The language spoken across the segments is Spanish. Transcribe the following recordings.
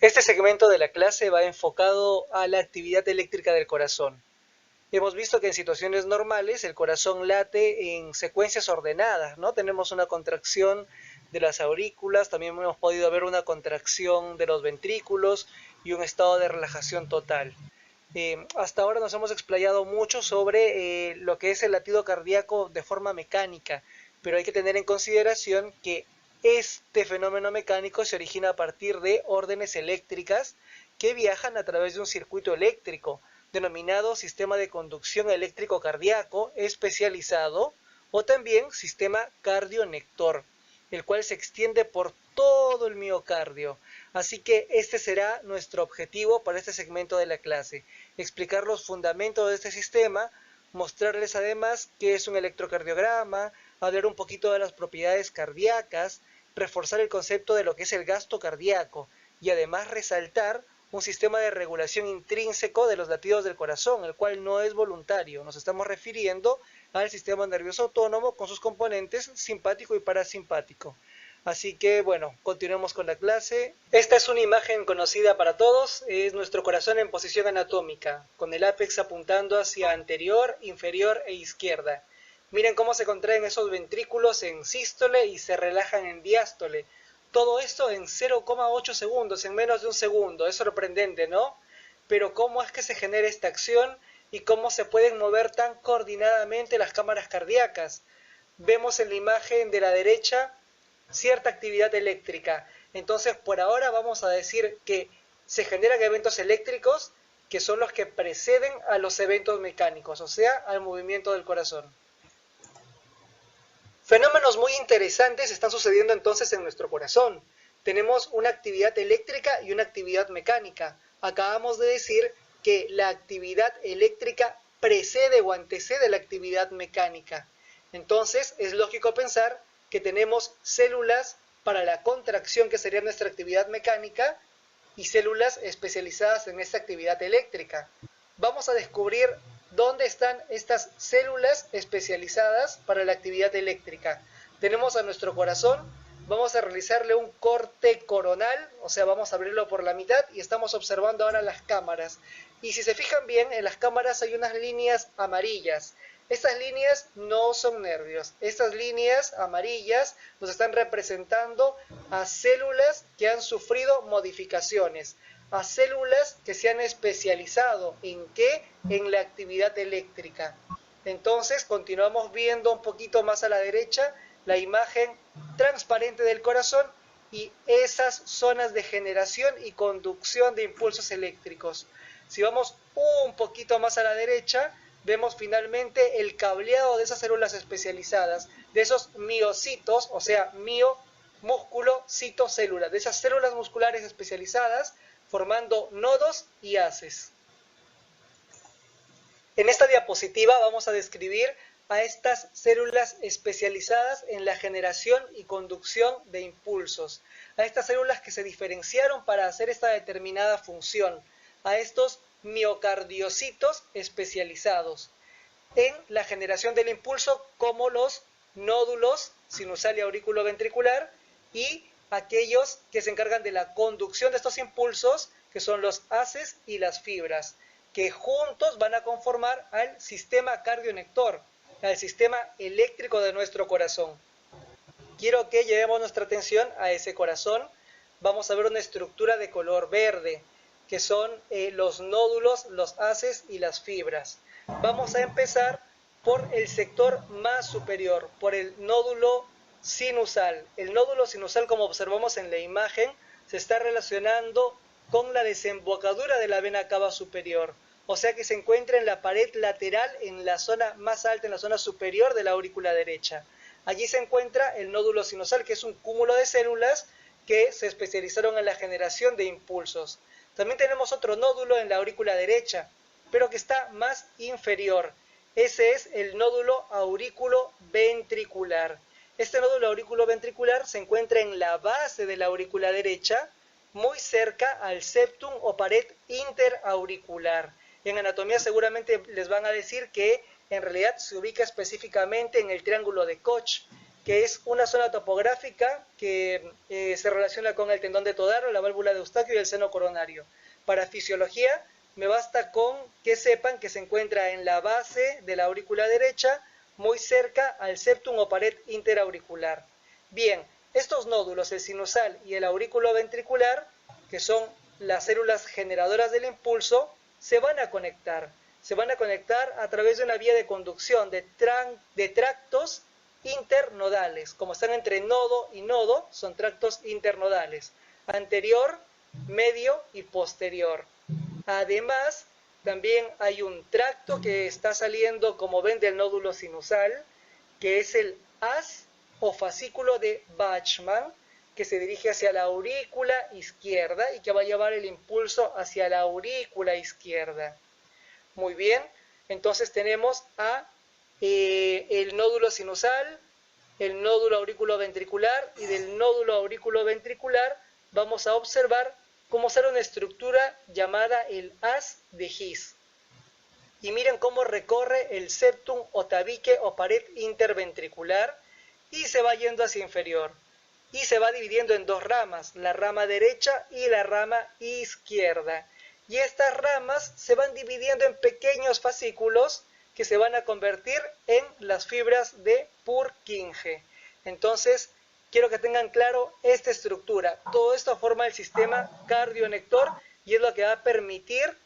Este segmento de la clase va enfocado a la actividad eléctrica del corazón. Hemos visto que en situaciones normales el corazón late en secuencias ordenadas, ¿no? Tenemos una contracción de las aurículas, también hemos podido ver una contracción de los ventrículos y un estado de relajación total. Hasta ahora nos hemos explayado mucho sobre lo que es el latido cardíaco de forma mecánica, pero hay que tener en consideración que este fenómeno mecánico se origina a partir de órdenes eléctricas que viajan a través de un circuito eléctrico, denominado sistema de conducción eléctrico cardíaco especializado o también sistema cardionector, el cual se extiende por todo el miocardio. Así que este será nuestro objetivo para este segmento de la clase, explicar los fundamentos de este sistema, mostrarles además qué es un electrocardiograma, hablar un poquito de las propiedades cardíacas, reforzar el concepto de lo que es el gasto cardíaco y además resaltar un sistema de regulación intrínseco de los latidos del corazón, el cual no es voluntario. Nos estamos refiriendo al sistema nervioso autónomo con sus componentes simpático y parasimpático. Así que bueno, continuemos con la clase. Esta es una imagen conocida para todos, es nuestro corazón en posición anatómica, con el ápex apuntando hacia anterior, inferior e izquierda. Miren cómo se contraen esos ventrículos en sístole y se relajan en diástole. Todo esto en 0,8 segundos, en menos de un segundo. Es sorprendente, ¿no? Pero ¿cómo es que se genera esta acción y cómo se pueden mover tan coordinadamente las cámaras cardíacas? Vemos en la imagen de la derecha cierta actividad eléctrica. Entonces, por ahora vamos a decir que se generan eventos eléctricos que son los que preceden a los eventos mecánicos, o sea, al movimiento del corazón. Fenómenos muy interesantes están sucediendo entonces en nuestro corazón. Tenemos una actividad eléctrica y una actividad mecánica. Acabamos de decir que la actividad eléctrica precede o antecede la actividad mecánica. Entonces es lógico pensar que tenemos células para la contracción, que sería nuestra actividad mecánica, y células especializadas en esta actividad eléctrica. Vamos a descubrir dónde están estas células especializadas para la actividad eléctrica. Tenemos a nuestro corazón, vamos a realizarle un corte coronal, o sea, vamos a abrirlo por la mitad y estamos observando ahora las cámaras. Y si se fijan bien, en las cámaras hay unas líneas amarillas. Estas líneas no son nervios. Estas líneas amarillas nos están representando a células que han sufrido modificaciones, a células que se han especializado en qué, en la actividad eléctrica. Entonces continuamos viendo un poquito más a la derecha la imagen transparente del corazón y esas zonas de generación y conducción de impulsos eléctricos. Si vamos un poquito más a la derecha, vemos finalmente el cableado de esas células especializadas, de esos miocitos, o sea, mio, músculo, cito, célula, de esas células musculares especializadas formando nodos y haces. En esta diapositiva vamos a describir a estas células especializadas en la generación y conducción de impulsos, a estas células que se diferenciaron para hacer esta determinada función, a estos miocardiocitos especializados en la generación del impulso, como los nódulos sinusal y auriculoventricular, y aquellos que se encargan de la conducción de estos impulsos, que son los haces y las fibras, que juntos van a conformar al sistema cardionector, al sistema eléctrico de nuestro corazón. Quiero que llevemos nuestra atención a ese corazón. Vamos a ver una estructura de color verde, que son los nódulos, los haces y las fibras. Vamos a empezar por el sector más superior, por el nódulo sinusal. El nódulo sinusal, como observamos en la imagen, se está relacionando con la desembocadura de la vena cava superior, o sea que se encuentra en la pared lateral, en la zona más alta, en la zona superior de la aurícula derecha. Allí se encuentra el nódulo sinusal, que es un cúmulo de células que se especializaron en la generación de impulsos. También tenemos otro nódulo en la aurícula derecha, pero que está más inferior. Ese es el nódulo aurículo-ventricular. Este nódulo aurículo-ventricular se encuentra en la base de la aurícula derecha, muy cerca al septum o pared interauricular. En anatomía seguramente les van a decir que en realidad se ubica específicamente en el triángulo de Koch, que es una zona topográfica que se relaciona con el tendón de Todaro, la válvula de Eustaquio y el seno coronario. Para fisiología, me basta con que sepan que se encuentra en la base de la aurícula derecha, muy cerca al septum o pared interauricular. Bien, estos nódulos, el sinusal y el aurículo-ventricular, que son las células generadoras del impulso, se van a conectar. Se van a conectar a través de una vía de conducción de tractos internodales. Como están entre nodo y nodo, son tractos internodales. Anterior, medio y posterior. Además, también hay un tracto que está saliendo, como ven, del nódulo sinusal, que es el haz o fascículo de Bachmann, que se dirige hacia la aurícula izquierda y que va a llevar el impulso hacia la aurícula izquierda. Muy bien, entonces tenemos el nódulo sinusal, el nódulo auriculoventricular, y del nódulo auriculoventricular vamos a observar cómo sale una estructura llamada el haz de His. Y miren cómo recorre el septum o tabique o pared interventricular y se va yendo hacia inferior. Y se va dividiendo en dos ramas, la rama derecha y la rama izquierda. Y estas ramas se van dividiendo en pequeños fascículos que se van a convertir en las fibras de Purkinje. Entonces, quiero que tengan claro esta estructura. Todo esto forma el sistema cardionector y es lo que va a permitir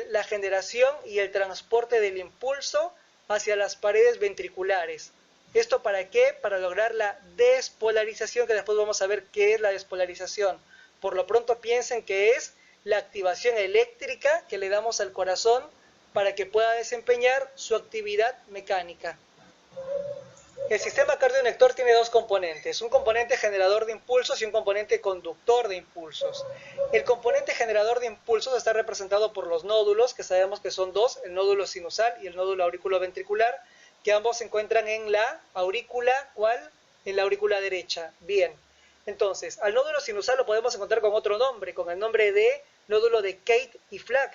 la generación y el transporte del impulso hacia las paredes ventriculares. ¿Esto para qué? Para lograr la despolarización, que después vamos a ver qué es la despolarización. Por lo pronto piensen que es la activación eléctrica que le damos al corazón para que pueda desempeñar su actividad mecánica. El sistema cardionector tiene dos componentes, un componente generador de impulsos y un componente conductor de impulsos. El componente generador de impulsos está representado por los nódulos, que sabemos que son dos, el nódulo sinusal y el nódulo auriculoventricular, que ambos se encuentran en la aurícula, ¿cuál? En la aurícula derecha. Bien, entonces, al nódulo sinusal lo podemos encontrar con otro nombre, con el nombre de nódulo de Kate y Flack.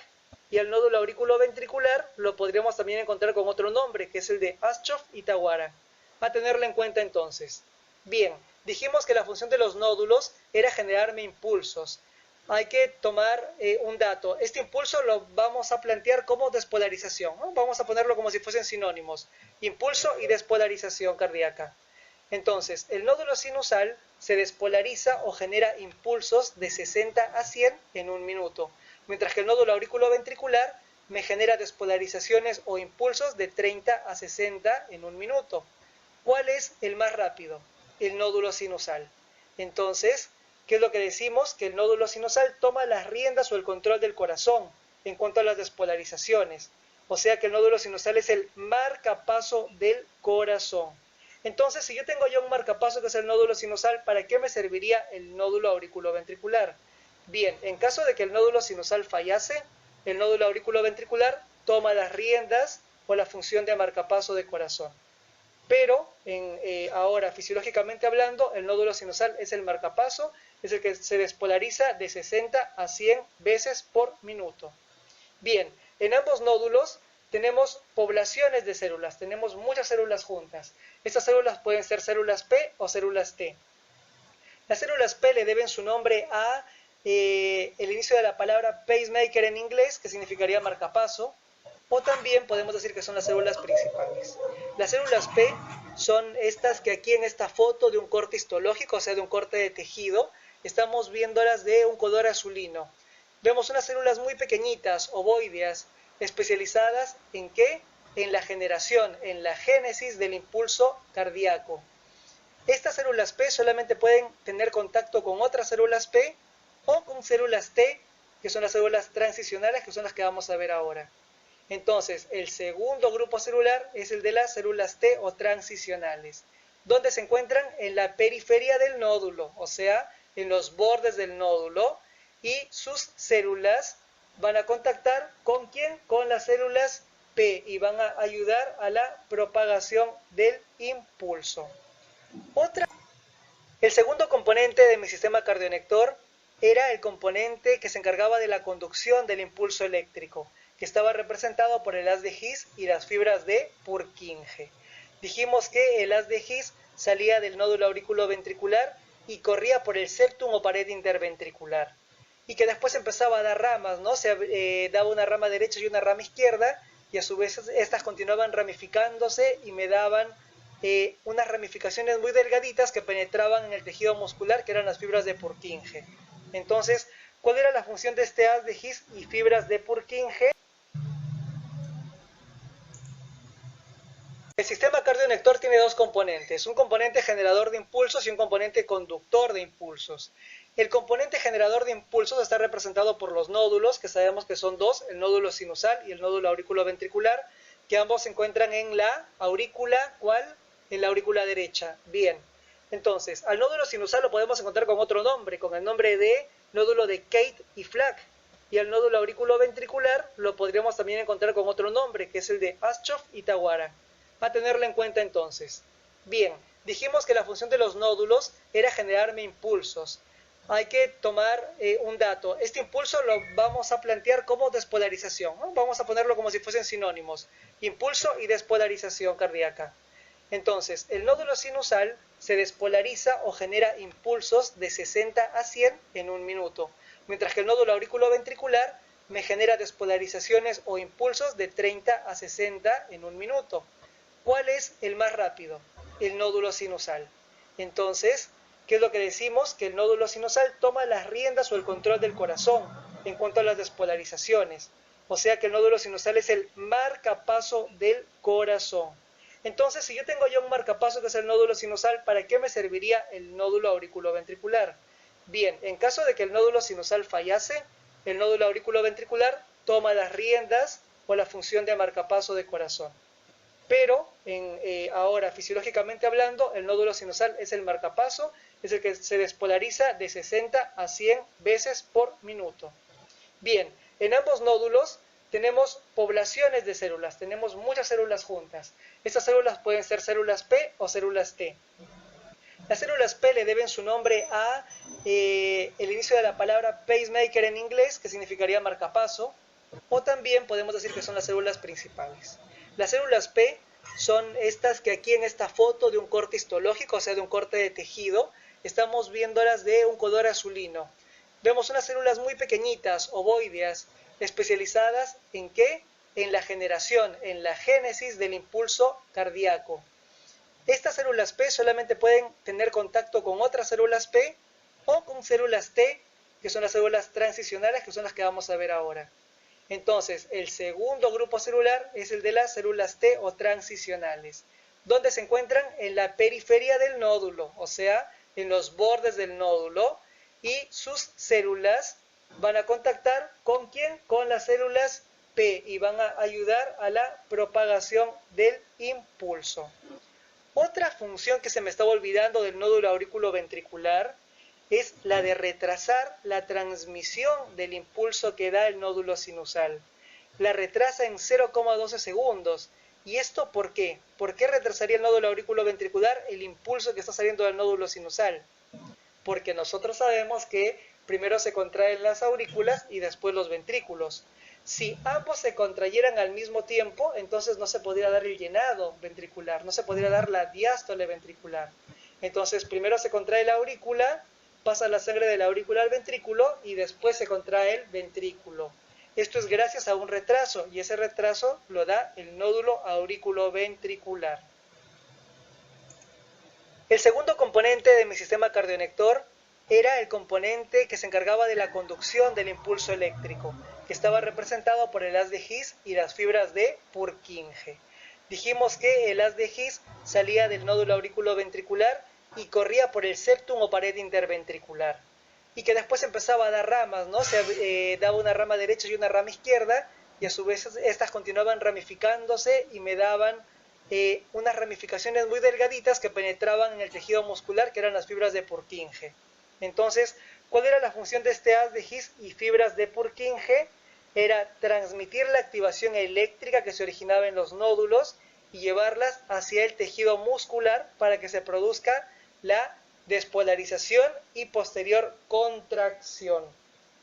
Y al nódulo auriculoventricular lo podríamos también encontrar con otro nombre, que es el de Aschoff y Tawara. A tenerlo en cuenta entonces. Bien, dijimos que la función de los nódulos era generarme impulsos. Hay que tomar un dato. Este impulso lo vamos a plantear como despolarización, ¿no? Vamos a ponerlo como si fuesen sinónimos. Impulso y despolarización cardíaca. Entonces, el nódulo sinusal se despolariza o genera impulsos de 60 a 100 en un minuto, mientras que el nódulo auriculoventricular me genera despolarizaciones o impulsos de 30 a 60 en un minuto. ¿Cuál es el más rápido? El nódulo sinusal. Entonces, ¿qué es lo que decimos? Que el nódulo sinusal toma las riendas o el control del corazón en cuanto a las despolarizaciones. O sea que el nódulo sinusal es el marcapaso del corazón. Entonces, si yo tengo ya un marcapaso que es el nódulo sinusal, ¿para qué me serviría el nódulo auriculoventricular? Bien, en caso de que el nódulo sinusal fallase, el nódulo auriculoventricular toma las riendas o la función de marcapaso de corazón. Pero ahora, fisiológicamente hablando, el nódulo sinusal es el marcapaso, es el que se despolariza de 60 a 100 veces por minuto. Bien, en ambos nódulos tenemos poblaciones de células, tenemos muchas células juntas. Estas células pueden ser células P o células T. Las células P le deben su nombre a el inicio de la palabra pacemaker en inglés, que significaría marcapaso, o también podemos decir que son las células principales. Las células P son estas que aquí en esta foto de un corte histológico, o sea, de un corte de tejido, estamos viéndolas de un color azulino. Vemos unas células muy pequeñitas, ovoideas, especializadas ¿en qué? En la generación, en la génesis del impulso cardíaco. Estas células P solamente pueden tener contacto con otras células P o con células T, que son las células transicionales, que son las que vamos a ver ahora. Entonces, el segundo grupo celular es el de las células T o transicionales, donde se encuentran en la periferia del nódulo, o sea, en los bordes del nódulo, y sus células van a contactar ¿con quién? Con las células P y van a ayudar a la propagación del impulso. El segundo componente de mi sistema cardionector era el componente que se encargaba de la conducción del impulso eléctrico, que estaba representado por el haz de His y las fibras de Purkinje. Dijimos que el haz de His salía del nódulo auriculoventricular y corría por el septum o pared interventricular. Y que después empezaba a dar ramas, ¿no? Se daba una rama derecha y una rama izquierda, y a su vez estas continuaban ramificándose y me daban unas ramificaciones muy delgaditas que penetraban en el tejido muscular, que eran las fibras de Purkinje. Entonces, ¿cuál era la función de este haz de His y fibras de Purkinje? El sistema cardionector tiene dos componentes, un componente generador de impulsos y un componente conductor de impulsos. El componente generador de impulsos está representado por los nódulos, que sabemos que son dos, el nódulo sinusal y el nódulo auriculoventricular, que ambos se encuentran en la aurícula, ¿cuál? En la aurícula derecha. Bien, entonces, al nódulo sinusal lo podemos encontrar con otro nombre, con el nombre de nódulo de Kate y Flack. Y al nódulo auriculoventricular lo podríamos también encontrar con otro nombre, que es el de Aschoff y Tawara. A tenerlo en cuenta entonces. Bien, dijimos que la función de los nódulos era generarme impulsos. Hay que tomar un dato. Este impulso lo vamos a plantear como despolarización, ¿no? Vamos a ponerlo como si fuesen sinónimos. Impulso y despolarización cardíaca. Entonces, el nódulo sinusal se despolariza o genera impulsos de 60 a 100 en un minuto, mientras que el nódulo auriculoventricular me genera despolarizaciones o impulsos de 30 a 60 en un minuto. ¿Cuál es el más rápido? El nódulo sinusal. Entonces, ¿qué es lo que decimos? Que el nódulo sinusal toma las riendas o el control del corazón en cuanto a las despolarizaciones. O sea que el nódulo sinusal es el marcapaso del corazón. Entonces, si yo tengo ya un marcapaso que es el nódulo sinusal, ¿para qué me serviría el nódulo auriculoventricular? Bien, en caso de que el nódulo sinusal fallase, el nódulo auriculoventricular toma las riendas o la función de marcapaso de corazón. Pero ahora, fisiológicamente hablando, el nódulo sinusal es el marcapaso, es el que se despolariza de 60 a 100 veces por minuto. Bien, en ambos nódulos tenemos poblaciones de células, tenemos muchas células juntas. Estas células pueden ser células P o células T. Las células P le deben su nombre a el inicio de la palabra pacemaker en inglés, que significaría marcapaso, o también podemos decir que son las células principales. Las células P son estas que aquí en esta foto de un corte histológico, o sea, de un corte de tejido, estamos viéndolas de un color azulino. Vemos unas células muy pequeñitas, ovoideas, especializadas ¿en qué? En la generación, en la génesis del impulso cardíaco. Estas células P solamente pueden tener contacto con otras células P o con células T, que son las células transicionales, que son las que vamos a ver ahora. Entonces, el segundo grupo celular es el de las células T o transicionales, donde se encuentran en la periferia del nódulo, o sea, en los bordes del nódulo, y sus células van a contactar ¿con quién? Con las células P y van a ayudar a la propagación del impulso. Otra función que se me estaba olvidando del nódulo auriculoventricular es la de retrasar la transmisión del impulso que da el nódulo sinusal. La retrasa en 0,12 segundos. ¿Y esto por qué? ¿Por qué retrasaría el nódulo auriculoventricular el impulso que está saliendo del nódulo sinusal? Porque nosotros sabemos que primero se contraen las aurículas y después los ventrículos. Si ambos se contrayeran al mismo tiempo, entonces no se podría dar el llenado ventricular, no se podría dar la diástole ventricular. Entonces primero se contrae la aurícula, pasa la sangre de la aurícula al ventrículo y después se contrae el ventrículo. Esto es gracias a un retraso y ese retraso lo da el nódulo auriculoventricular. El segundo componente de mi sistema cardionector era el componente que se encargaba de la conducción del impulso eléctrico, que estaba representado por el haz de His y las fibras de Purkinje. Dijimos que el haz de His salía del nódulo auriculoventricular y corría por el septum o pared interventricular. Y que después empezaba a dar ramas, ¿no? Se daba una rama derecha y una rama izquierda, y a su vez estas continuaban ramificándose y me daban unas ramificaciones muy delgaditas que penetraban en el tejido muscular, que eran las fibras de Purkinje. Entonces, ¿cuál era la función de este haz de His y fibras de Purkinje? Era transmitir la activación eléctrica que se originaba en los nódulos y llevarlas hacia el tejido muscular para que se produzca la despolarización y posterior contracción.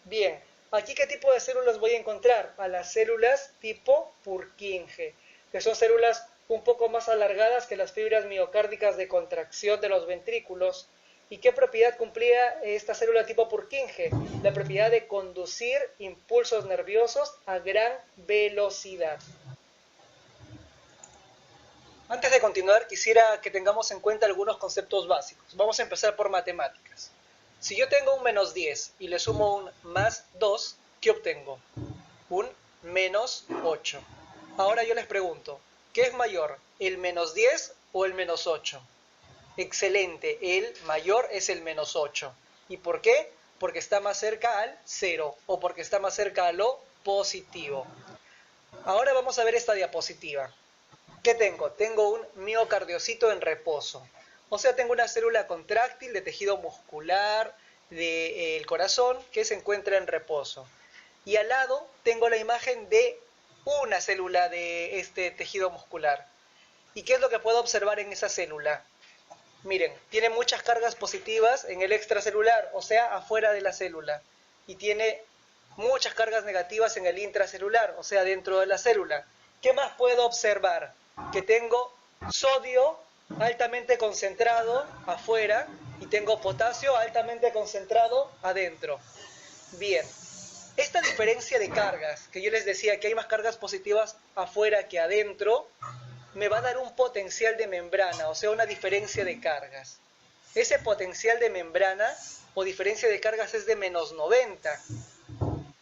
Bien, aquí ¿qué tipo de células voy a encontrar? A las células tipo Purkinje, que son células un poco más alargadas que las fibras miocárdicas de contracción de los ventrículos. ¿Y qué propiedad cumplía esta célula tipo Purkinje? La propiedad de conducir impulsos nerviosos a gran velocidad. Antes de continuar, quisiera que tengamos en cuenta algunos conceptos básicos. Vamos a empezar por matemáticas. Si yo tengo un menos 10 y le sumo un más 2, ¿qué obtengo? Un menos 8. Ahora yo les pregunto, ¿qué es mayor, el menos 10 o el menos 8? Excelente, el mayor es el menos 8. ¿Y por qué? Porque está más cerca al 0 o porque está más cerca a lo positivo. Ahora vamos a ver esta diapositiva. ¿Qué tengo? Tengo un miocardiocito en reposo. O sea, tengo una célula contráctil de tejido muscular del corazón que se encuentra en reposo. Y al lado tengo la imagen de una célula de este tejido muscular. ¿Y qué es lo que puedo observar en esa célula? Miren, tiene muchas cargas positivas en el extracelular, o sea, afuera de la célula. Y tiene muchas cargas negativas en el intracelular, o sea, dentro de la célula. ¿Qué más puedo observar? Que tengo sodio altamente concentrado afuera y tengo potasio altamente concentrado adentro. Bien, esta diferencia de cargas, que yo les decía que hay más cargas positivas afuera que adentro, me va a dar un potencial de membrana, o sea, una diferencia de cargas. Ese potencial de membrana o diferencia de cargas es de menos 90.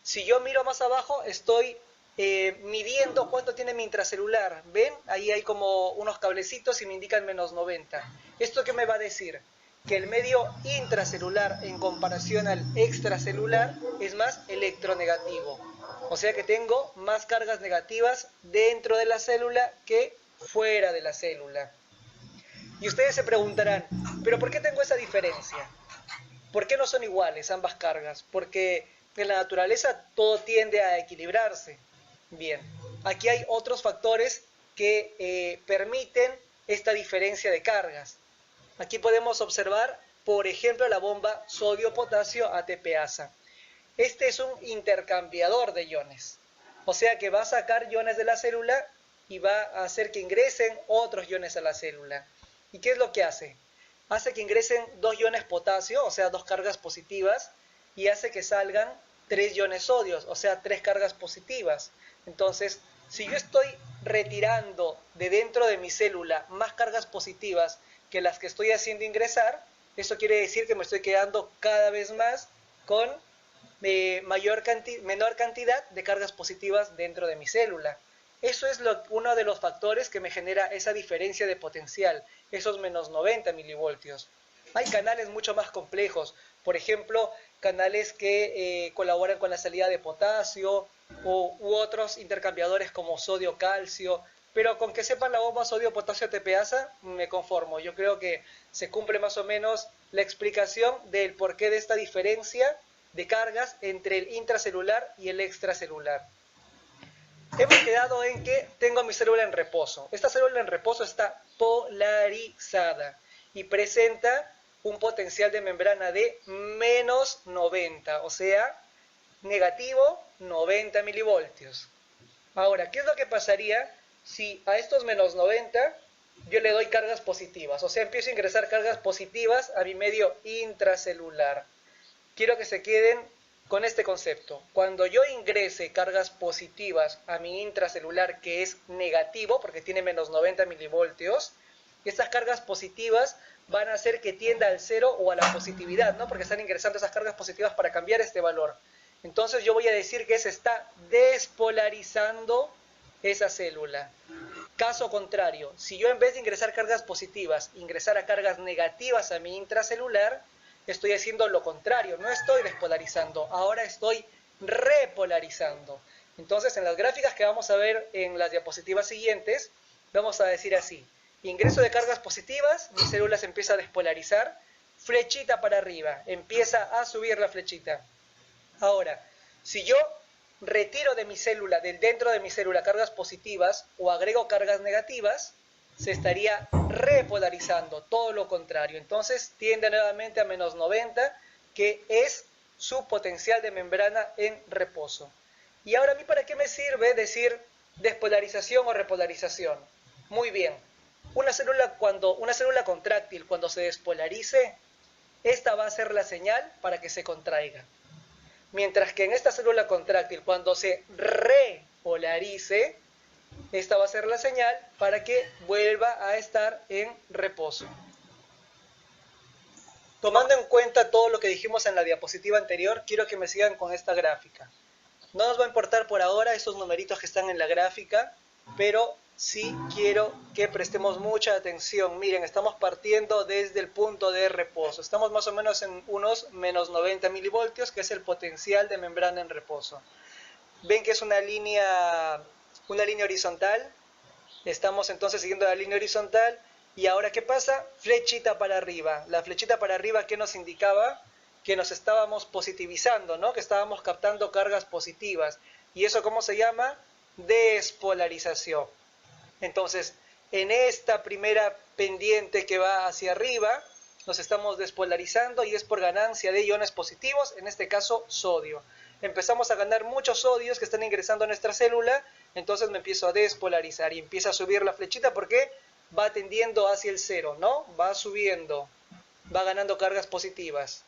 Si yo miro más abajo, estoy midiendo cuánto tiene mi intracelular. ¿Ven? Ahí hay como unos cablecitos y me indican menos 90. ¿Esto qué me va a decir? Que el medio intracelular en comparación al extracelular es más electronegativo. O sea que tengo más cargas negativas dentro de la célula que fuera de la célula. Y ustedes se preguntarán, ¿pero por qué tengo esa diferencia? ¿Por qué no son iguales ambas cargas? Porque en la naturaleza todo tiende a equilibrarse. Bien, aquí hay otros factores que permiten esta diferencia de cargas. Aquí podemos observar, por ejemplo, la bomba sodio-potasio ATPasa. Este es un intercambiador de iones. O sea que va a sacar iones de la célula y va a hacer que ingresen otros iones a la célula. ¿Y qué es lo que hace? Hace que ingresen 2 iones potasio, o sea, 2 cargas positivas, y hace que salgan 3 iones sodios, o sea, 3 cargas positivas. Entonces, si yo estoy retirando de dentro de mi célula más cargas positivas que las que estoy haciendo ingresar, eso quiere decir que me estoy quedando cada vez más con menor cantidad de cargas positivas dentro de mi célula. Eso es uno de los factores que me genera esa diferencia de potencial, esos menos 90 milivoltios. Hay canales mucho más complejos, por ejemplo, canales que colaboran con la salida de potasio u otros intercambiadores como sodio-calcio, pero con que sepan la bomba sodio-potasio ATPasa me conformo. Yo creo que se cumple más o menos la explicación del porqué de esta diferencia de cargas entre el intracelular y el extracelular. Hemos quedado en que tengo mi célula en reposo. Esta célula en reposo está polarizada y presenta un potencial de membrana de menos 90, o sea, negativo 90 milivoltios. Ahora, ¿qué es lo que pasaría si a estos menos 90 yo le doy cargas positivas? O sea, empiezo a ingresar cargas positivas a mi medio intracelular. Quiero que se queden con este concepto. Cuando yo ingrese cargas positivas a mi intracelular, que es negativo, porque tiene menos 90 milivoltios, estas cargas positivas van a hacer que tienda al cero o a la positividad, ¿no? Porque están ingresando esas cargas positivas para cambiar este valor. Entonces yo voy a decir que se está despolarizando esa célula. Caso contrario, si yo en vez de ingresar cargas positivas, ingresara cargas negativas a mi intracelular, estoy haciendo lo contrario, no estoy despolarizando, ahora estoy repolarizando. Entonces, en las gráficas que vamos a ver en las diapositivas siguientes, vamos a decir así: ingreso de cargas positivas, mi célula se empieza a despolarizar, flechita para arriba, empieza a subir la flechita. Ahora, si yo retiro de mi célula, del dentro de mi célula, cargas positivas o agrego cargas negativas, se estaría repolarizando, todo lo contrario. Entonces tiende nuevamente a menos 90, que es su potencial de membrana en reposo. Y ahora, ¿a mí para qué me sirve decir despolarización o repolarización? Muy bien. Una célula contráctil cuando se despolarice, esta va a ser la señal para que se contraiga. Mientras que en esta célula contráctil cuando se repolarice, esta va a ser la señal para que vuelva a estar en reposo. Tomando en cuenta todo lo que dijimos en la diapositiva anterior, quiero que me sigan con esta gráfica. No nos va a importar por ahora esos numeritos que están en la gráfica, pero sí quiero que prestemos mucha atención. Miren, estamos partiendo desde el punto de reposo. Estamos más o menos en unos menos 90 milivoltios, que es el potencial de membrana en reposo. Ven que es una línea horizontal. Estamos entonces siguiendo la línea horizontal. Y ahora, ¿qué pasa? Flechita para arriba. La flechita para arriba, ¿qué nos indicaba? Que nos estábamos positivizando, ¿no? Que estábamos captando cargas positivas. ¿Y eso cómo se llama? Despolarización. Entonces, en esta primera pendiente que va hacia arriba, nos estamos despolarizando y es por ganancia de iones positivos, en este caso sodio. Empezamos a ganar muchos sodios que están ingresando a nuestra célula, entonces me empiezo a despolarizar y empieza a subir la flechita porque va tendiendo hacia el cero, ¿no? Va subiendo, va ganando cargas positivas.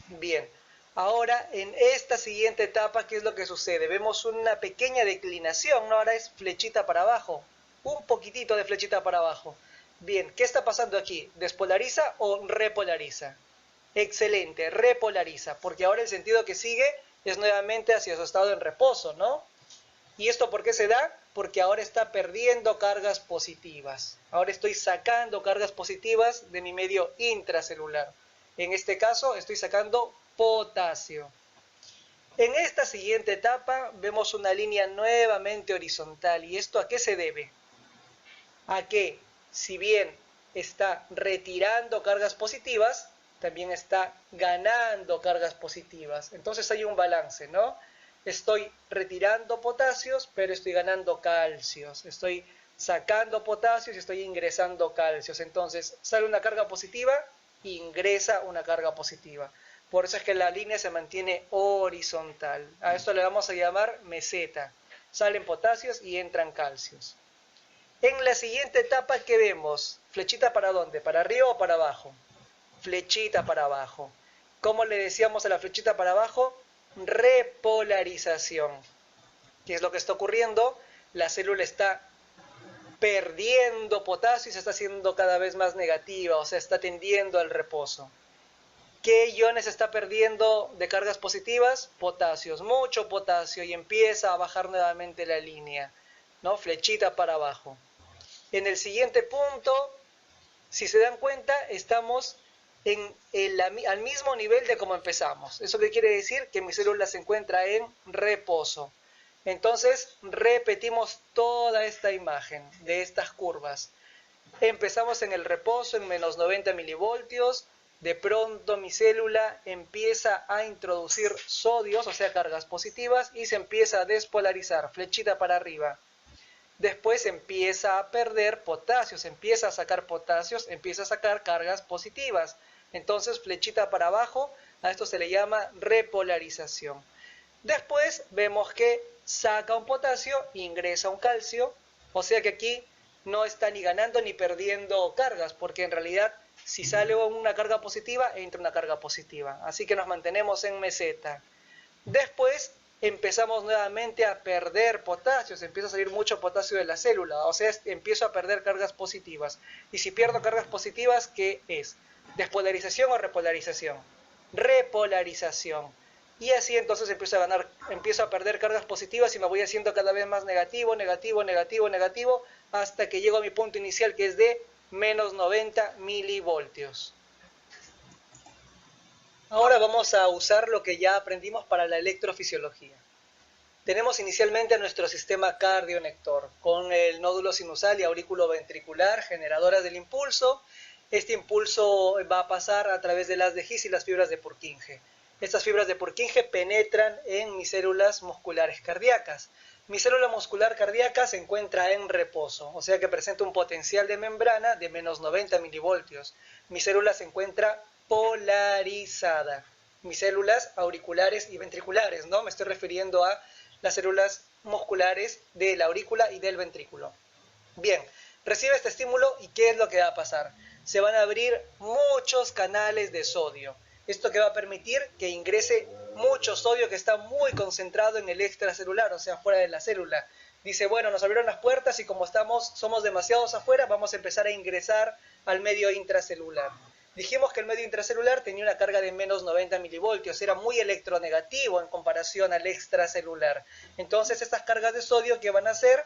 Bien, ahora en esta siguiente etapa, ¿qué es lo que sucede? Vemos una pequeña declinación, ¿no? Ahora es flechita para abajo, un poquitito de flechita para abajo. Bien, ¿qué está pasando aquí? ¿Despolariza o repolariza? Excelente, repolariza, porque ahora el sentido que sigue es nuevamente hacia su estado en reposo, ¿no? ¿Y esto por qué se da? Porque ahora está perdiendo cargas positivas. Ahora estoy sacando cargas positivas de mi medio intracelular. En este caso estoy sacando potasio. En esta siguiente etapa vemos una línea nuevamente horizontal. ¿Y esto a qué se debe? A que, si bien está retirando cargas positivas, también está ganando cargas positivas. Entonces hay un balance, ¿no? Estoy retirando potasios, pero estoy ganando calcios. Estoy sacando potasios y estoy ingresando calcios. Entonces sale una carga positiva, ingresa una carga positiva. Por eso es que la línea se mantiene horizontal. A esto le vamos a llamar meseta. Salen potasios y entran calcios. En la siguiente etapa, ¿qué vemos? ¿Flechita para dónde? ¿Para arriba o para abajo? Flechita para abajo. ¿Cómo le decíamos a la flechita para abajo? Repolarización. ¿Qué es lo que está ocurriendo? La célula está perdiendo potasio y se está haciendo cada vez más negativa, o sea, está tendiendo al reposo. ¿Qué iones está perdiendo de cargas positivas? Potasios, mucho potasio, y empieza a bajar nuevamente la línea, ¿no? Flechita para abajo. En el siguiente punto, si se dan cuenta, estamos al mismo nivel de como empezamos. ¿Eso qué quiere decir? Que mi célula se encuentra en reposo. Entonces, repetimos toda esta imagen de estas curvas. Empezamos en el reposo en menos 90 milivoltios. De pronto mi célula empieza a introducir sodios, o sea, cargas positivas, y se empieza a despolarizar, flechita para arriba. Después empieza a perder potasios, empieza a sacar potasios, empieza a sacar cargas positivas. Entonces, flechita para abajo, a esto se le llama repolarización. Después vemos que saca un potasio, ingresa un calcio, o sea que aquí no está ni ganando ni perdiendo cargas, porque en realidad si sale una carga positiva, entra una carga positiva. Así que nos mantenemos en meseta. Después empezamos nuevamente a perder potasio, se empieza a salir mucho potasio de la célula, o sea, empiezo a perder cargas positivas. Y si pierdo cargas positivas, ¿qué es? ¿Despolarización o repolarización? Repolarización. Y así entonces empiezo a perder cargas positivas y me voy haciendo cada vez más negativo, negativo, negativo, negativo, hasta que llego a mi punto inicial, que es de menos 90 milivoltios. Ahora vamos a usar lo que ya aprendimos para la electrofisiología. Tenemos inicialmente nuestro sistema cardionector, con el nódulo sinusal y aurículo ventricular, generadoras del impulso. Este impulso va a pasar a través del haz de His y las fibras de Purkinje. Estas fibras de Purkinje penetran en mis células musculares cardíacas. Mi célula muscular cardíaca se encuentra en reposo, o sea que presenta un potencial de membrana de menos 90 milivoltios. Mi célula se encuentra polarizada. Mis células auriculares y ventriculares, ¿no? Me estoy refiriendo a las células musculares de la aurícula y del ventrículo. Bien, Recibe este estímulo y ¿qué es lo que va a pasar? Se van a abrir muchos canales de sodio. Esto que va a permitir que ingrese mucho sodio que está muy concentrado en el extracelular, o sea, fuera de la célula. Dice, bueno, nos abrieron las puertas y como somos demasiados afuera, vamos a empezar a ingresar al medio intracelular. Dijimos que el medio intracelular tenía una carga de menos 90 milivoltios, era muy electronegativo en comparación al extracelular. Entonces estas cargas de sodio, ¿qué van a hacer?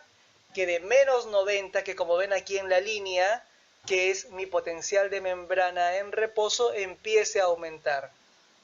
Que de menos 90, que como ven aquí en la línea, que es mi potencial de membrana en reposo, empiece a aumentar.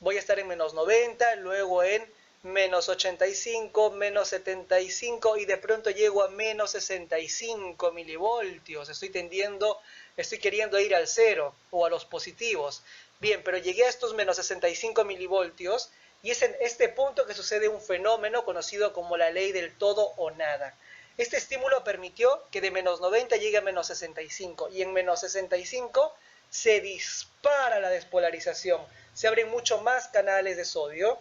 Voy a estar en menos 90, luego en menos 85, menos 75 y de pronto llego a menos 65 milivoltios. Estoy queriendo ir al cero o a los positivos. Bien, pero llegué a estos menos 65 milivoltios y es en este punto que sucede un fenómeno conocido como la ley del todo o nada. Este estímulo permitió que de menos 90 llegue a menos 65 y en menos 65 se dispara la despolarización. Se abren mucho más canales de sodio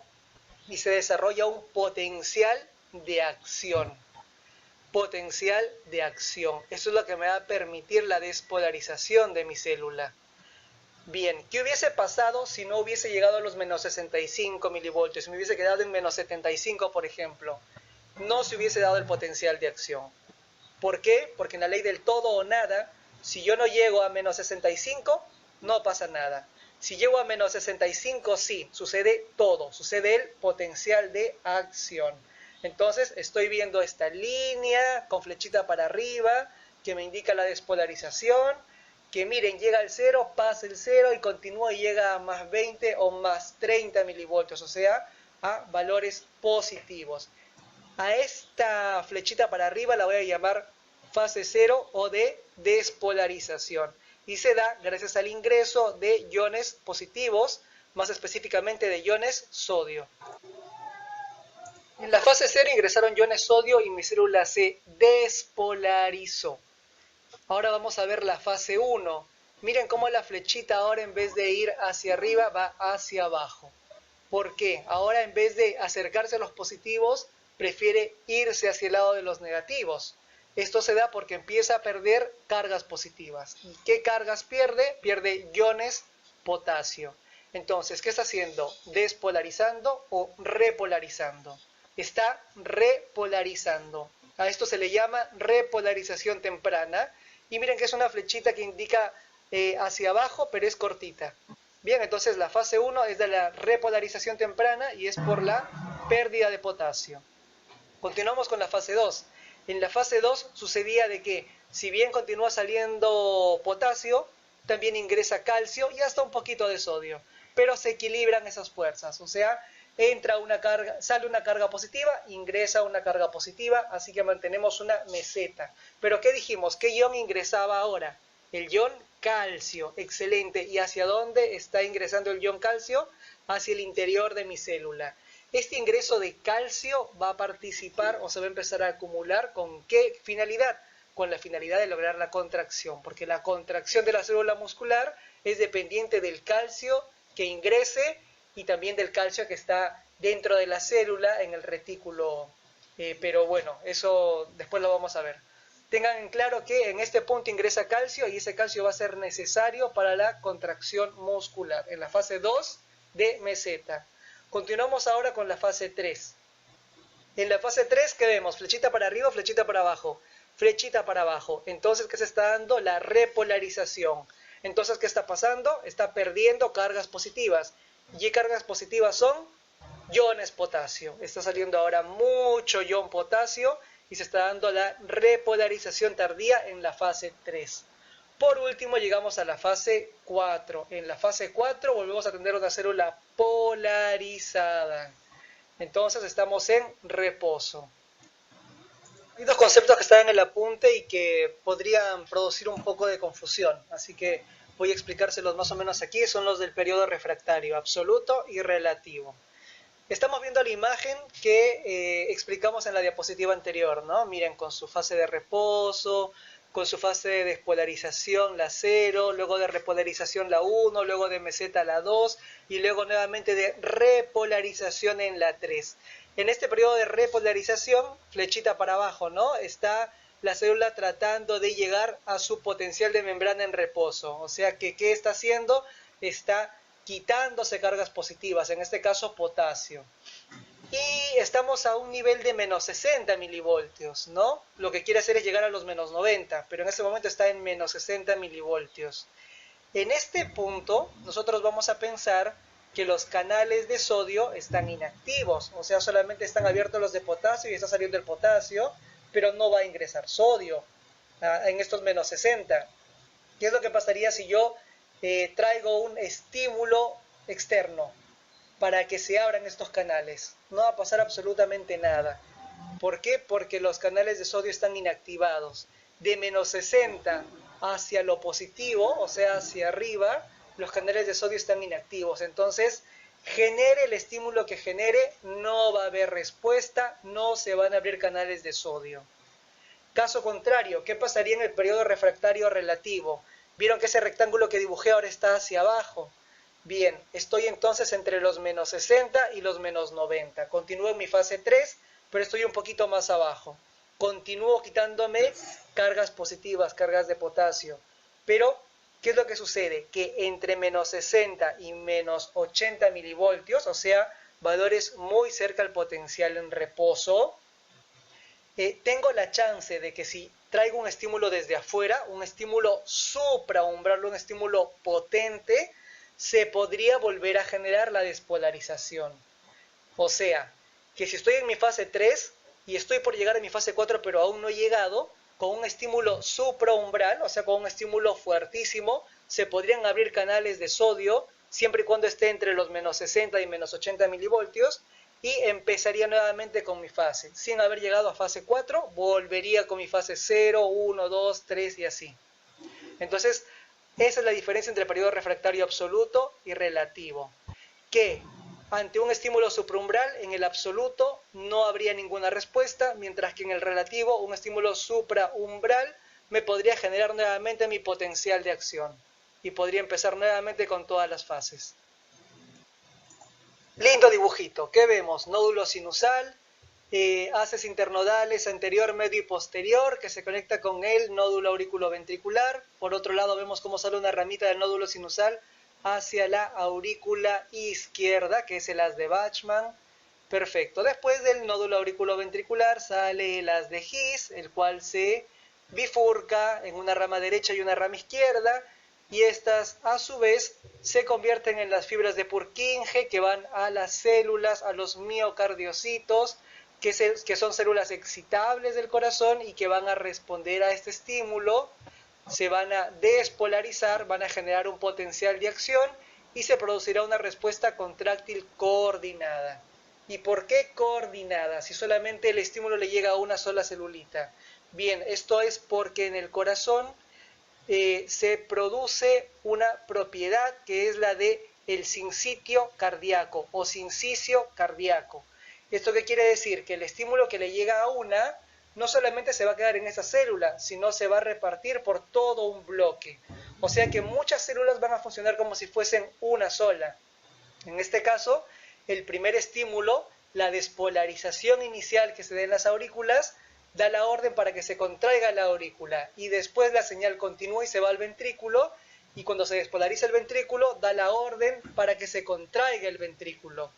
y se desarrolla un potencial de acción. Potencial de acción. Eso es lo que me va a permitir la despolarización de mi célula. Bien, ¿qué hubiese pasado si no hubiese llegado a los menos 65 milivoltios? Si me hubiese quedado en menos 75, por ejemplo. No se hubiese dado el potencial de acción. ¿Por qué? Porque en la ley del todo o nada, si yo no llego a menos 65, no pasa nada. Si llego a menos 65, sí, sucede todo, sucede el potencial de acción. Entonces estoy viendo esta línea con flechita para arriba que me indica la despolarización, que miren, llega al 0, pasa el 0 y continúa y llega a más 20 o más 30 milivoltios, o sea, a valores positivos. A esta flechita para arriba la voy a llamar fase 0 o de despolarización. Y se da gracias al ingreso de iones positivos, más específicamente de iones sodio. En la fase 0 ingresaron iones sodio y mi célula se despolarizó. Ahora vamos a ver la fase 1. Miren cómo la flechita ahora en vez de ir hacia arriba va hacia abajo. ¿Por qué? Ahora en vez de acercarse a los positivos, prefiere irse hacia el lado de los negativos. Esto se da porque empieza a perder cargas positivas. ¿Y qué cargas pierde? Pierde iones potasio. Entonces, ¿qué está haciendo? ¿Despolarizando o repolarizando? Está repolarizando. A esto se le llama repolarización temprana. Y miren que es una flechita que indica hacia abajo, pero es cortita. Bien, entonces la fase 1 es de la repolarización temprana y es por la pérdida de potasio. Continuamos con la fase 2. En la fase 2 sucedía de que, si bien continúa saliendo potasio, también ingresa calcio y hasta un poquito de sodio. Pero se equilibran esas fuerzas, o sea, entra una carga, sale una carga positiva, ingresa una carga positiva, así que mantenemos una meseta. Pero ¿qué dijimos? ¿Qué ion ingresaba ahora? El ion calcio, excelente. ¿Y hacia dónde está ingresando el ion calcio? Hacia el interior de mi célula. Este ingreso de calcio va a participar o se va a empezar a acumular ¿con qué finalidad? Con la finalidad de lograr la contracción, porque la contracción de la célula muscular es dependiente del calcio que ingrese y también del calcio que está dentro de la célula en el retículo. Pero bueno, eso después lo vamos a ver. Tengan en claro que en este punto ingresa calcio y ese calcio va a ser necesario para la contracción muscular en la fase 2 de meseta. Continuamos ahora con la fase 3. En la fase 3, ¿qué vemos? Flechita para arriba, flechita para abajo. Flechita para abajo. Entonces, ¿qué se está dando? La repolarización. Entonces, ¿qué está pasando? Está perdiendo cargas positivas. ¿Y qué cargas positivas son? Iones potasio. Está saliendo ahora mucho ion potasio y se está dando la repolarización tardía en la fase 3. Por último, llegamos a la fase 4. En la fase 4 volvemos a tener una célula polarizada. Entonces estamos en reposo. Hay dos conceptos que están en el apunte y que podrían producir un poco de confusión, así que voy a explicárselos más o menos aquí. Son los del periodo refractario, absoluto y relativo. Estamos viendo la imagen que explicamos en la diapositiva anterior, ¿no? Miren, con su fase de reposo, con su fase de despolarización, la 0, luego de repolarización la 1, luego de meseta la 2 y luego nuevamente de repolarización en la 3. En este periodo de repolarización, flechita para abajo, ¿no? Está la célula tratando de llegar a su potencial de membrana en reposo. O sea que, ¿qué está haciendo? Está quitándose cargas positivas, en este caso potasio. Y estamos a un nivel de menos 60 milivoltios, ¿no? Lo que quiere hacer es llegar a los menos 90, pero en este momento está en menos 60 milivoltios. En este punto, nosotros vamos a pensar que los canales de sodio están inactivos, o sea, solamente están abiertos los de potasio y está saliendo el potasio, pero no va a ingresar sodio en estos menos 60. ¿Qué es lo que pasaría si yo traigo un estímulo externo para que se abran estos canales? No va a pasar absolutamente nada. ¿Por qué? Porque los canales de sodio están inactivados. De menos 60 hacia lo positivo, o sea, hacia arriba, los canales de sodio están inactivos. Entonces, genere el estímulo que genere, no va a haber respuesta, no se van a abrir canales de sodio. Caso contrario, ¿qué pasaría en el periodo refractario relativo? ¿Vieron que ese rectángulo que dibujé ahora está hacia abajo? Bien, estoy entonces entre los menos 60 y los menos 90. Continúo en mi fase 3, pero estoy un poquito más abajo. Continúo quitándome cargas positivas, cargas de potasio. Pero, ¿qué es lo que sucede? Que entre menos 60 y menos 80 milivoltios, o sea, valores muy cerca al potencial en reposo, tengo la chance de que si traigo un estímulo desde afuera, un estímulo supraumbral, un estímulo potente, se podría volver a generar la despolarización. O sea, que si estoy en mi fase 3 y estoy por llegar a mi fase 4 pero aún no he llegado, con un estímulo supraumbral, o sea, con un estímulo fuertísimo, se podrían abrir canales de sodio siempre y cuando esté entre los menos 60 y menos 80 milivoltios, y empezaría nuevamente con mi fase. Sin haber llegado a fase 4, volvería con mi fase 0, 1, 2, 3 y así. Entonces, esa es la diferencia entre el periodo refractario absoluto y relativo. Que ante un estímulo supraumbral, en el absoluto no habría ninguna respuesta, mientras que en el relativo, un estímulo supraumbral me podría generar nuevamente mi potencial de acción. Y podría empezar nuevamente con todas las fases. Lindo dibujito. ¿Qué vemos? Nódulo sinusal, haces internodales anterior, medio y posterior, que se conecta con el nódulo auriculoventricular. Por otro lado vemos cómo sale una ramita del nódulo sinusal hacia la aurícula izquierda, que es el haz de Bachmann. Perfecto. Después del nódulo auriculoventricular sale el haz de His, el cual se bifurca en una rama derecha y una rama izquierda, y estas a su vez se convierten en las fibras de Purkinje que van a las células, a los miocardiocitos, que son células excitables del corazón y que van a responder a este estímulo, se van a despolarizar, van a generar un potencial de acción y se producirá una respuesta contráctil coordinada. ¿Y por qué coordinada? Si solamente el estímulo le llega a una sola celulita. Bien, esto es porque en el corazón se produce una propiedad que es la de el sincitio cardíaco o sincicio cardíaco. ¿Esto qué quiere decir? Que el estímulo que le llega a una no solamente se va a quedar en esa célula, sino se va a repartir por todo un bloque. O sea que muchas células van a funcionar como si fuesen una sola. En este caso, el primer estímulo, la despolarización inicial que se da en las aurículas, da la orden para que se contraiga la aurícula y después la señal continúa y se va al ventrículo, y cuando se despolariza el ventrículo da la orden para que se contraiga el ventrículo.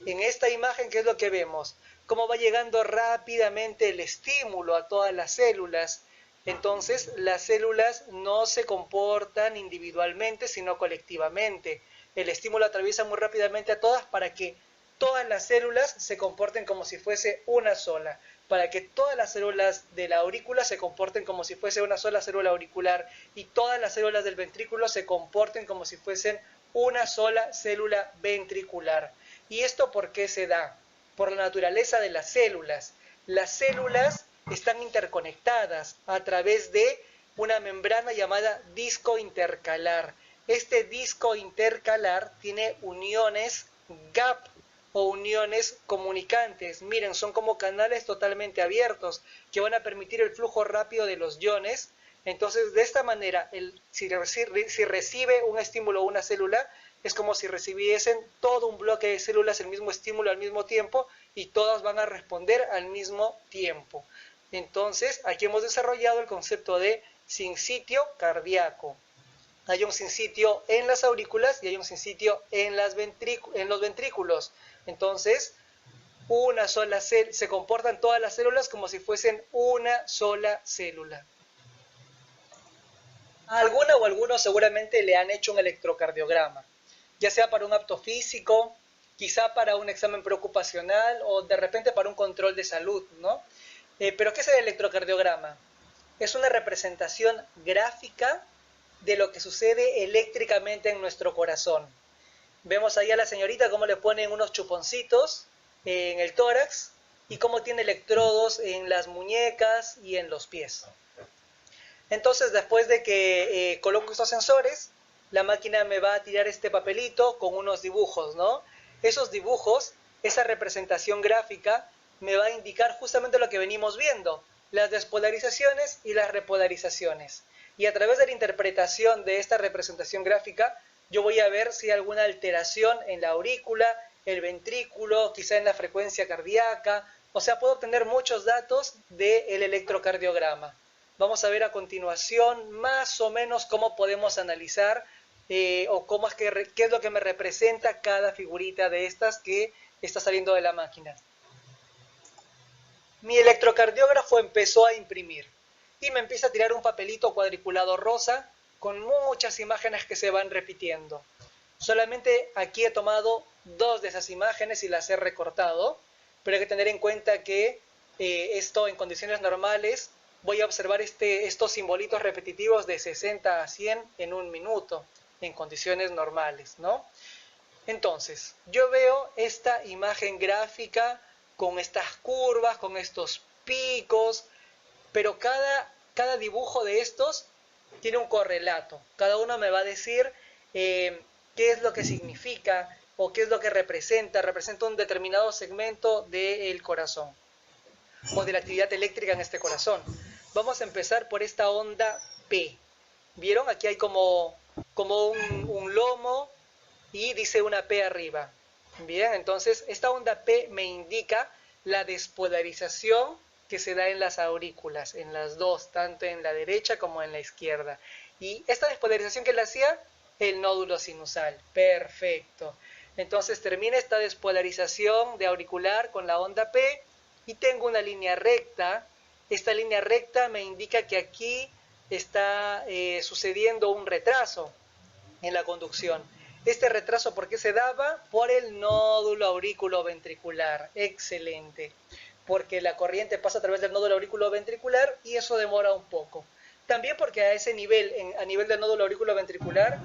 En esta imagen, ¿qué es lo que vemos? Cómo va llegando rápidamente el estímulo a todas las células. Entonces, las células no se comportan individualmente, sino colectivamente. El estímulo atraviesa muy rápidamente a todas para que todas las células se comporten como si fuese una sola, para que todas las células de la aurícula se comporten como si fuese una sola célula auricular y todas las células del ventrículo se comporten como si fuesen una sola célula ventricular. ¿Y esto por qué se da? Por la naturaleza de las células. Las células están interconectadas a través de una membrana llamada disco intercalar. Este disco intercalar tiene uniones gap o uniones comunicantes. Miren, son como canales totalmente abiertos que van a permitir el flujo rápido de los iones. Entonces, de esta manera, si recibe un estímulo una célula, es como si recibiesen todo un bloque de células el mismo estímulo al mismo tiempo y todas van a responder al mismo tiempo. Entonces, aquí hemos desarrollado el concepto de sinsitio cardíaco. Hay un sinsitio en las aurículas y hay un sinsitio en los ventrículos. Entonces, una sola se comportan todas las células como si fuesen una sola célula. A alguna o algunos seguramente le han hecho un electrocardiograma, ya sea para un acto físico, quizá para un examen preocupacional o de repente para un control de salud, ¿no? Pero ¿qué es el electrocardiograma? Es una representación gráfica de lo que sucede eléctricamente en nuestro corazón. Vemos ahí a la señorita cómo le ponen unos chuponcitos en el tórax y cómo tiene electrodos en las muñecas y en los pies. Entonces, después de que coloco estos sensores, la máquina me va a tirar este papelito con unos dibujos, ¿no? Esos dibujos, esa representación gráfica, me va a indicar justamente lo que venimos viendo, las despolarizaciones y las repolarizaciones. Y a través de la interpretación de esta representación gráfica, yo voy a ver si hay alguna alteración en la aurícula, el ventrículo, quizá en la frecuencia cardíaca. O sea, puedo obtener muchos datos del electrocardiograma. Vamos a ver a continuación más o menos cómo podemos analizar o cómo es qué es lo que me representa cada figurita de estas que está saliendo de la máquina. Mi electrocardiógrafo empezó a imprimir y me empieza a tirar un papelito cuadriculado rosa con muchas imágenes que se van repitiendo. Solamente aquí he tomado 2 de esas imágenes y las he recortado, pero hay que tener en cuenta que esto en condiciones normales voy a observar estos simbolitos repetitivos de 60 a 100 en un minuto, en condiciones normales, ¿no? Entonces, yo veo esta imagen gráfica con estas curvas, con estos picos, pero cada dibujo de estos tiene un correlato. Cada uno me va a decir qué es lo que significa o qué es lo que representa. Representa un determinado segmento del corazón o de la actividad eléctrica en este corazón. Vamos a empezar por esta onda P. ¿Vieron? Aquí hay como un lomo y dice una P arriba. Bien, entonces esta onda P me indica la despolarización que se da en las aurículas, en las dos, tanto en la derecha como en la izquierda. Y esta despolarización que la hacía el nódulo sinusal. Perfecto. Entonces termina esta despolarización de auricular con la onda P y tengo una línea recta. Esta línea recta me indica que aquí está sucediendo un retraso en la conducción. Este retraso, ¿por qué se daba? Por el nódulo aurículo-ventricular. Excelente. Porque la corriente pasa a través del nódulo aurículo-ventricular y eso demora un poco. También porque a ese nivel, a nivel del nódulo aurículo-ventricular,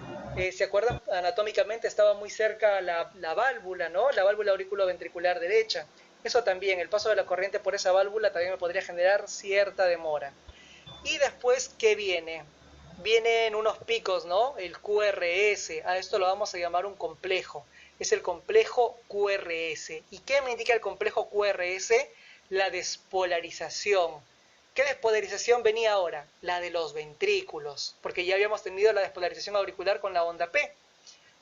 ¿se acuerdan? Anatómicamente estaba muy cerca la válvula, ¿no? La válvula aurículo-ventricular derecha. Eso también, el paso de la corriente por esa válvula también me podría generar cierta demora. Y después, ¿qué viene? Vienen unos picos, ¿no? El QRS, a esto lo vamos a llamar un complejo, es el complejo QRS. ¿Y qué me indica el complejo QRS? La despolarización. ¿Qué despolarización venía ahora? La de los ventrículos, porque ya habíamos tenido la despolarización auricular con la onda P.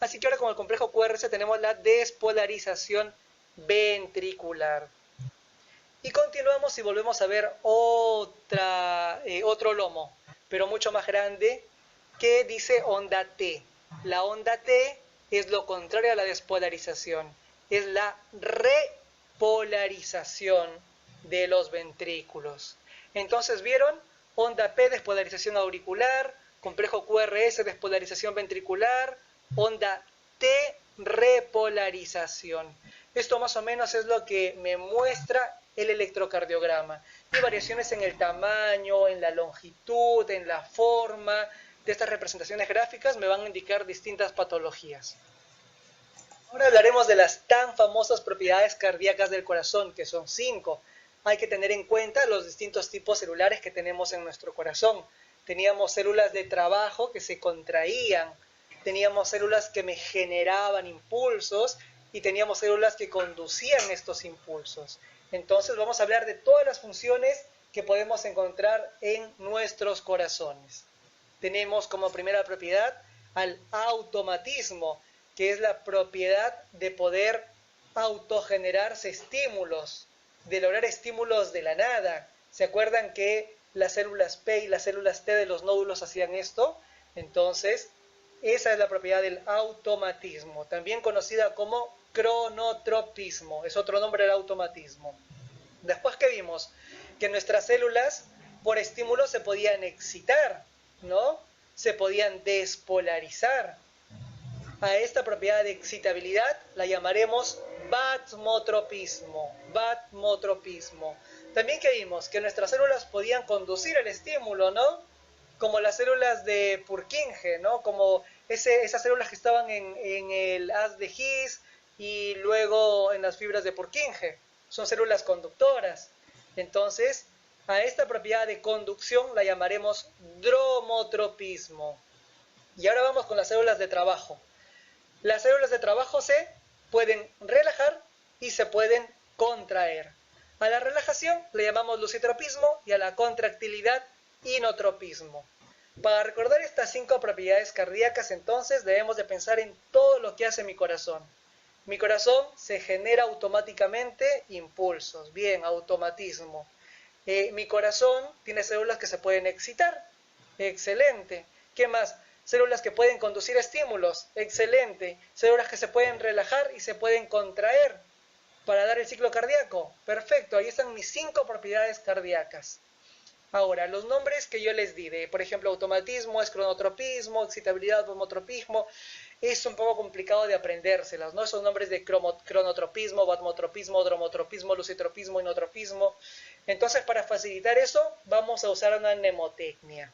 Así que ahora con el complejo QRS tenemos la despolarización ventricular. Y continuamos y volvemos a ver otro lomo, pero mucho más grande, que dice onda T. La onda T es lo contrario a la despolarización, es la repolarización de los ventrículos. Entonces, ¿vieron? Onda P, despolarización auricular, complejo QRS, despolarización ventricular, onda T, repolarización. Esto más o menos es lo que me muestra el electrocardiograma. Y variaciones en el tamaño, en la longitud, en la forma de estas representaciones gráficas me van a indicar distintas patologías. Ahora hablaremos de las tan famosas propiedades cardíacas del corazón, que son 5. Hay que tener en cuenta los distintos tipos celulares que tenemos en nuestro corazón. Teníamos células de trabajo que se contraían, teníamos células que me generaban impulsos y teníamos células que conducían estos impulsos. Entonces vamos a hablar de todas las funciones que podemos encontrar en nuestros corazones. Tenemos como primera propiedad al automatismo, que es la propiedad de poder autogenerarse estímulos, de lograr estímulos de la nada, ¿Se acuerdan que las células P y las células T de los nódulos hacían esto? Entonces, esa es la propiedad del automatismo, también conocida como cronotropismo, es otro nombre del automatismo. Después que vimos que nuestras células por estímulo se podían excitar, ¿no? Se podían despolarizar. A esta propiedad de excitabilidad la llamaremos batmotropismo. Batmotropismo. También que vimos que nuestras células podían conducir el estímulo, ¿no? Como las células de Purkinje, ¿no? Como esas células que estaban en el haz de His y luego en las fibras de Purkinje. Son células conductoras. Entonces, a esta propiedad de conducción la llamaremos dromotropismo. Y ahora vamos con las células de trabajo. Las células de trabajo se pueden relajar y se pueden contraer. A la relajación le llamamos lucitropismo y a la contractilidad inotropismo. Para recordar estas 5 propiedades cardíacas, entonces debemos de pensar en todo lo que hace mi corazón. Mi corazón se genera automáticamente impulsos. Bien, automatismo. Mi corazón tiene células que se pueden excitar. Excelente. ¿Qué más? Células que pueden conducir estímulos. Excelente. Células que se pueden relajar y se pueden contraer para dar el ciclo cardíaco. Perfecto. Ahí están mis 5 propiedades cardíacas. Ahora, los nombres que yo les di, por ejemplo, automatismo, es cronotropismo, excitabilidad, batmotropismo, es un poco complicado de aprendérselas, ¿no? Esos nombres de cronotropismo, batmotropismo, dromotropismo, lucitropismo, inotropismo. Entonces, para facilitar eso, vamos a usar una mnemotecnia.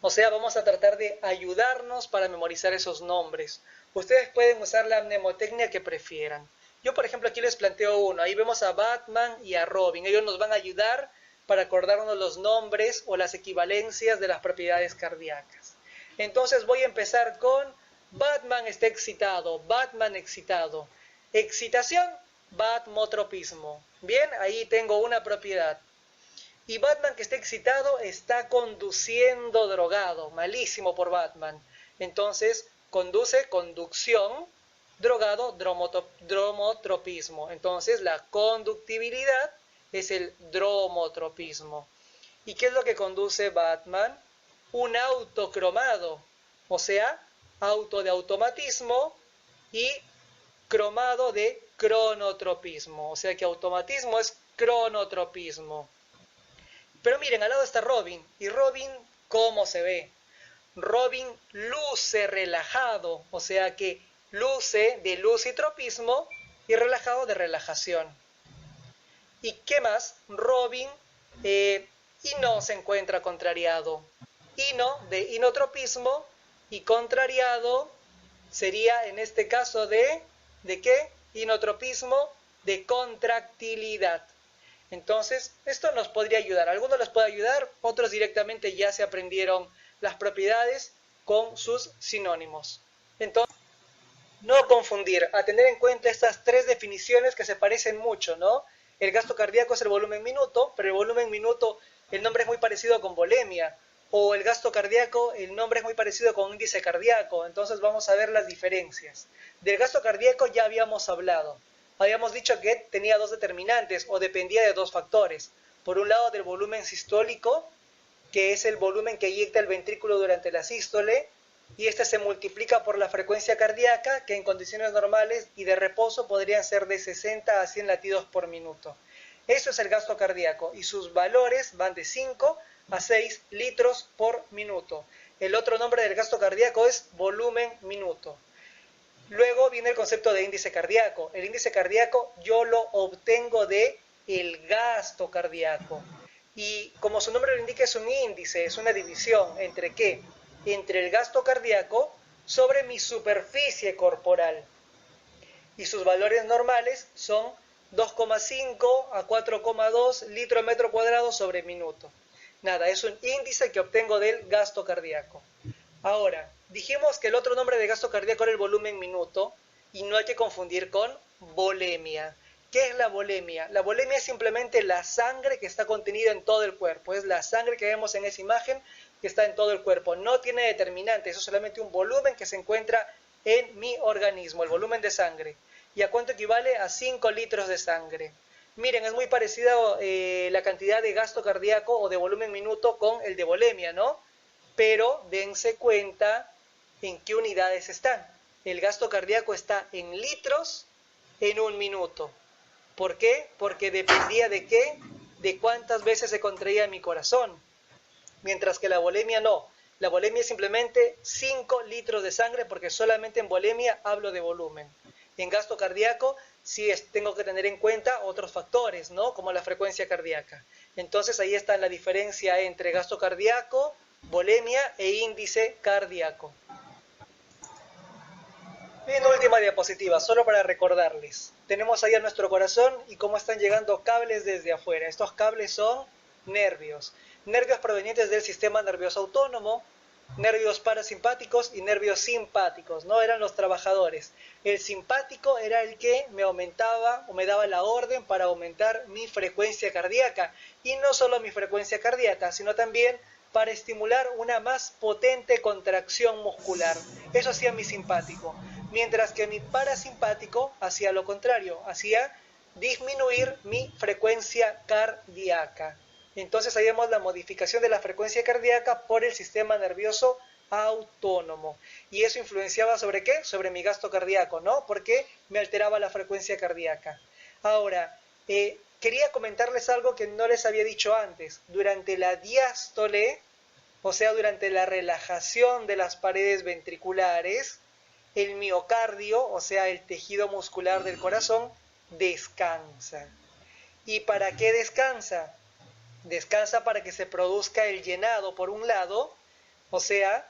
O sea, vamos a tratar de ayudarnos para memorizar esos nombres. Ustedes pueden usar la mnemotecnia que prefieran. Yo, por ejemplo, aquí les planteo uno. Ahí vemos a Batman y a Robin. Ellos nos van a ayudar para acordarnos los nombres o las equivalencias de las propiedades cardíacas. Entonces voy a empezar con Batman está excitado, Batman excitado. Excitación, batmotropismo. Bien, ahí tengo una propiedad. Y Batman que está excitado está conduciendo drogado, malísimo por Batman. Entonces conduce, conducción, drogado, dromotropismo. Entonces la conductibilidad es el dromotropismo. ¿Y qué es lo que conduce Batman? Un auto cromado, o sea, auto de automatismo y cromado de cronotropismo. O sea que automatismo es cronotropismo. Pero miren, al lado está Robin. ¿Y Robin cómo se ve? Robin luce relajado, o sea que luce de lucitropismo y relajado de relajación. ¿Y qué más? Robin no se encuentra contrariado. Ino de inotropismo y contrariado sería en este caso ¿de qué? Inotropismo de contractilidad. Entonces, esto nos podría ayudar. Algunos les puede ayudar, otros directamente ya se aprendieron las propiedades con sus sinónimos. Entonces, no confundir, a tener en cuenta estas 3 definiciones que se parecen mucho, ¿no? El gasto cardíaco es el volumen minuto, pero el volumen minuto, el nombre es muy parecido con volemia. O el gasto cardíaco, el nombre es muy parecido con índice cardíaco. Entonces vamos a ver las diferencias. Del gasto cardíaco ya habíamos hablado. Habíamos dicho que tenía 2 determinantes o dependía de 2 factores. Por un lado del volumen sistólico, que es el volumen que eyecta el ventrículo durante la sístole, y este se multiplica por la frecuencia cardíaca, que en condiciones normales y de reposo podrían ser de 60 a 100 latidos por minuto. Eso es el gasto cardíaco, y sus valores van de 5 a 6 litros por minuto. El otro nombre del gasto cardíaco es volumen minuto. Luego viene el concepto de índice cardíaco. El índice cardíaco yo lo obtengo de el gasto cardíaco. Y como su nombre lo indica, es un índice, es una división. ¿Entre qué? Entre el gasto cardíaco sobre mi superficie corporal. Y sus valores normales son 2,5 a 4,2 litro metro cuadrado sobre minuto. Nada, es un índice que obtengo del gasto cardíaco. Ahora, dijimos que el otro nombre de gasto cardíaco era el volumen minuto y no hay que confundir con volemia. ¿Qué es la volemia? La volemia es simplemente la sangre que está contenida en todo el cuerpo. Es la sangre que vemos en esa imagen que está en todo el cuerpo. No tiene determinante, eso es solamente un volumen que se encuentra en mi organismo, el volumen de sangre. ¿Y a cuánto equivale? A 5 litros de sangre. Miren, es muy parecido la cantidad de gasto cardíaco o de volumen minuto con el de volemia, ¿no? Pero dense cuenta en qué unidades están. El gasto cardíaco está en litros en un minuto. ¿Por qué? Porque dependía de qué, de cuántas veces se contraía mi corazón. Mientras que la volemia no. La volemia es simplemente 5 litros de sangre, porque solamente en volemia hablo de volumen. En gasto cardíaco sí tengo que tener en cuenta otros factores, ¿no? Como la frecuencia cardíaca. Entonces ahí está la diferencia entre gasto cardíaco, volemia e índice cardíaco. En última diapositiva, solo para recordarles. Tenemos ahí a nuestro corazón y cómo están llegando cables desde afuera. Estos cables son nervios. Nervios provenientes del sistema nervioso autónomo, nervios parasimpáticos y nervios simpáticos, ¿no? Eran los trabajadores. El simpático era el que me aumentaba o me daba la orden para aumentar mi frecuencia cardíaca. Y no solo mi frecuencia cardíaca, sino también para estimular una más potente contracción muscular. Eso hacía mi simpático. Mientras que mi parasimpático hacía lo contrario, hacía disminuir mi frecuencia cardíaca. Entonces ahí vemos la modificación de la frecuencia cardíaca por el sistema nervioso autónomo. ¿Y eso influenciaba sobre qué? Sobre mi gasto cardíaco, ¿no? Porque me alteraba la frecuencia cardíaca. Ahora, quería comentarles algo que no les había dicho antes. Durante la diástole, o sea, durante la relajación de las paredes ventriculares, el miocardio, o sea, el tejido muscular del corazón, descansa. ¿Y para qué descansa? Descansa para que se produzca el llenado por un lado, o sea,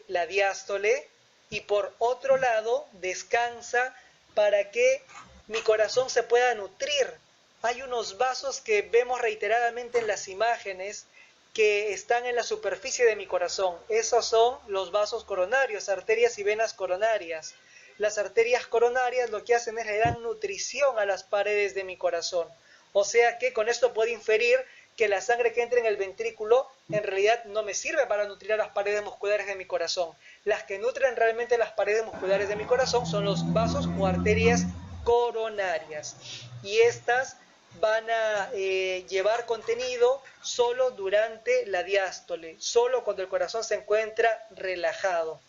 la diástole, y por otro lado descansa para que mi corazón se pueda nutrir. Hay unos vasos que vemos reiteradamente en las imágenes que están en la superficie de mi corazón. Esos son los vasos coronarios, arterias y venas coronarias. Las arterias coronarias lo que hacen es le dan nutrición a las paredes de mi corazón. O sea que con esto puedo inferir que la sangre que entra en el ventrículo en realidad no me sirve para nutrir a las paredes musculares de mi corazón. Las que nutren realmente las paredes musculares de mi corazón son los vasos o arterias coronarias. Y estas van a llevar contenido solo durante la diástole, solo cuando el corazón se encuentra relajado.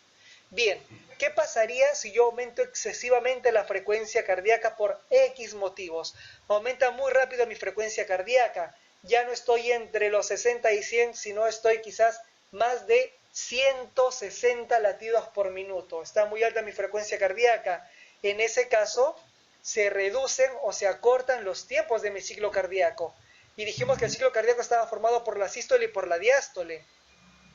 Bien, ¿qué pasaría si yo aumento excesivamente la frecuencia cardíaca por X motivos? Aumenta muy rápido mi frecuencia cardíaca. Ya no estoy entre los 60 y 100, sino estoy quizás más de 160 latidos por minuto. Está muy alta mi frecuencia cardíaca. En ese caso, se reducen o se acortan los tiempos de mi ciclo cardíaco. Y dijimos que el ciclo cardíaco estaba formado por la sístole y por la diástole.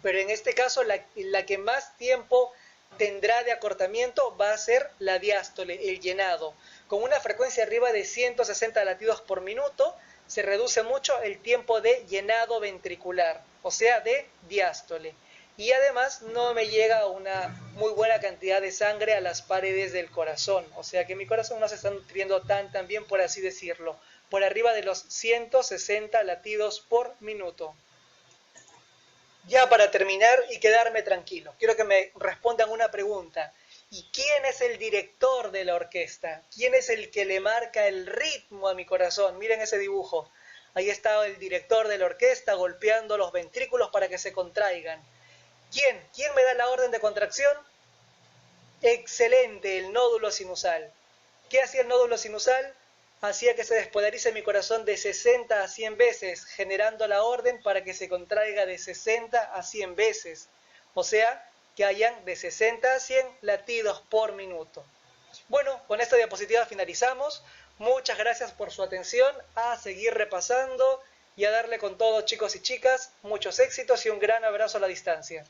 Pero en este caso, la que más tiempo tendrá de acortamiento va a ser la diástole, el llenado. Con una frecuencia arriba de 160 latidos por minuto, se reduce mucho el tiempo de llenado ventricular, o sea, de diástole. Y además no me llega una muy buena cantidad de sangre a las paredes del corazón, o sea que mi corazón no se está nutriendo tan bien, por así decirlo, por arriba de los 160 latidos por minuto. Ya para terminar y quedarme tranquilo, quiero que me respondan una pregunta. ¿Y quién es el director de la orquesta? ¿Quién es el que le marca el ritmo a mi corazón? Miren ese dibujo. Ahí está el director de la orquesta golpeando los ventrículos para que se contraigan. ¿Quién? ¿Quién me da la orden de contracción? Excelente, el nódulo sinusal. ¿Qué hacía el nódulo sinusal? Hacía que se despolarice mi corazón de 60 a 100 veces, generando la orden para que se contraiga de 60 a 100 veces. O sea, que hayan de 60 a 100 latidos por minuto. Bueno, con esta diapositiva finalizamos. Muchas gracias por su atención. A seguir repasando y a darle con todo, chicos y chicas. Muchos éxitos y un gran abrazo a la distancia.